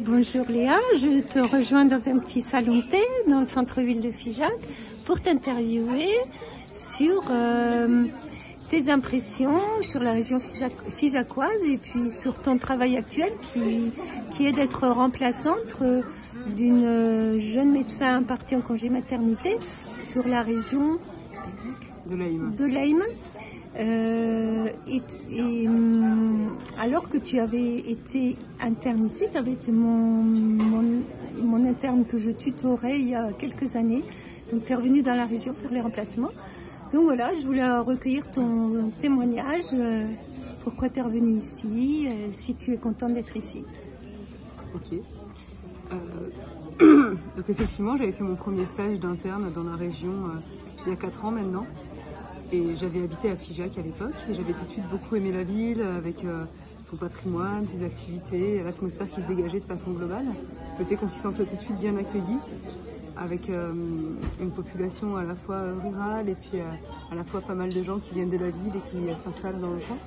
Bonjour Léa, je te rejoins dans un petit salon de thé dans le centre-ville de Figeac pour t'interviewer sur tes impressions sur la région figeacoise et puis sur ton travail actuel qui est d'être remplaçante d'une jeune médecin partie en congé maternité sur la région de l'Aïm. Alors que tu avais été interne ici, tu avais été mon interne que je tutorais il y a quelques années. Donc tu es revenue dans la région faire les remplacements. Donc voilà, je voulais recueillir ton témoignage. Pourquoi tu es revenue ici, si tu es contente d'être ici. Ok. Donc effectivement, j'avais fait mon premier stage d'interne dans la région il y a 4 ans maintenant. Et j'avais habité à Figeac à l'époque et j'avais tout de suite beaucoup aimé la ville avec son patrimoine, ses activités, l'atmosphère qui se dégageait de façon globale. Le fait qu'on s'y sentait tout de suite bien accueilli avec une population à la fois rurale et puis à la fois pas mal de gens qui viennent de la ville et qui s'installent dans le coin.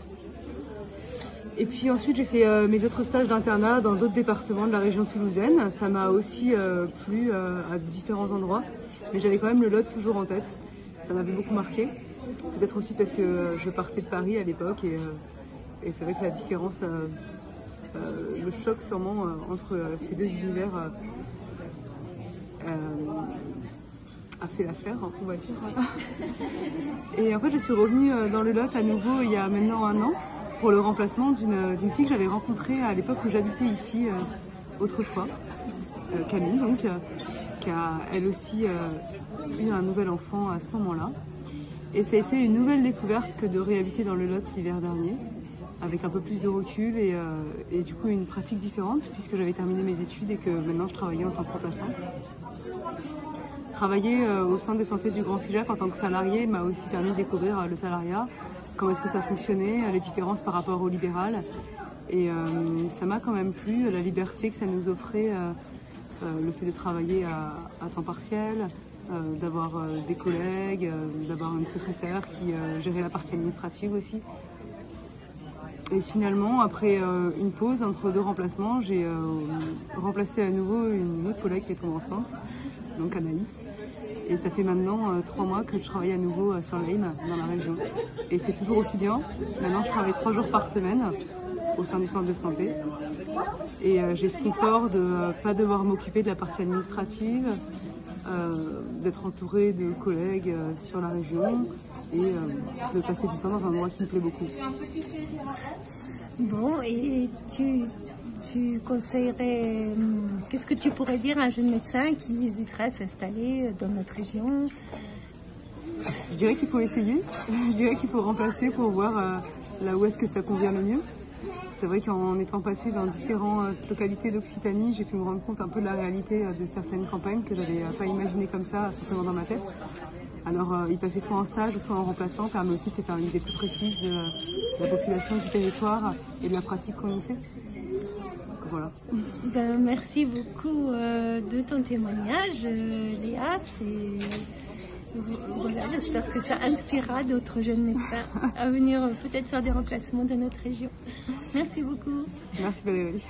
Et puis ensuite j'ai fait mes autres stages d'internat dans d'autres départements de la région toulousaine. Ça m'a aussi plu à différents endroits, mais j'avais quand même le Lot toujours en tête. Ça m'avait beaucoup marqué. Peut-être aussi parce que je partais de Paris à l'époque et c'est vrai que la différence, le choc sûrement entre ces deux univers a fait l'affaire, on va dire. Et en fait je suis revenue dans le Lot à nouveau il y a maintenant 1 an pour le remplacement d'une fille que j'avais rencontrée à l'époque où j'habitais ici autrefois, Camille donc, qui a elle aussi eu un nouvel enfant à ce moment-là. Et ça a été une nouvelle découverte que de réhabiter dans le Lot l'hiver dernier, avec un peu plus de recul et du coup une pratique différente, puisque j'avais terminé mes études et que maintenant je travaillais en tant que remplaçante. Travailler au centre de santé du Grand Figeac en tant que salarié m'a aussi permis de découvrir le salariat, comment est-ce que ça fonctionnait, les différences par rapport au libéral. Et ça m'a quand même plu, la liberté que ça nous offrait, le fait de travailler à temps partiel, d'avoir des collègues, d'avoir une secrétaire qui gérait la partie administrative aussi. Et finalement, après une pause entre 2 remplacements, j'ai remplacé à nouveau une autre collègue qui est tombée enceinte, donc Anaïs. Et ça fait maintenant 3 mois que je travaille à nouveau sur l'Aïm, dans la région. Et c'est toujours aussi bien. Maintenant, je travaille 3 jours par semaine au sein du centre de santé. Et j'ai ce confort de ne pas devoir m'occuper de la partie administrative, d'être entourée de collègues sur la région et de passer du temps dans un endroit qui me plaît beaucoup. Bon, et tu conseillerais, qu'est-ce que tu pourrais dire à un jeune médecin qui hésiterait à s'installer dans notre région? Je dirais qu'il faut essayer, je dirais qu'il faut remplacer pour voir là où est-ce que ça convient le mieux. C'est vrai qu'en étant passée dans différentes localités d'Occitanie, j'ai pu me rendre compte un peu de la réalité de certaines campagnes que j'avais pas imaginées comme ça, simplement dans ma tête. Alors y passer soit en stage ou soit en remplaçant permet aussi de se faire une idée plus précise de la population, du territoire et de la pratique qu'on y fait. Donc, voilà. Ben, merci beaucoup de ton témoignage, Léa. Voilà, j'espère que ça inspirera d'autres jeunes médecins à venir peut-être faire des remplacements dans notre région. Merci beaucoup. Merci Valérie.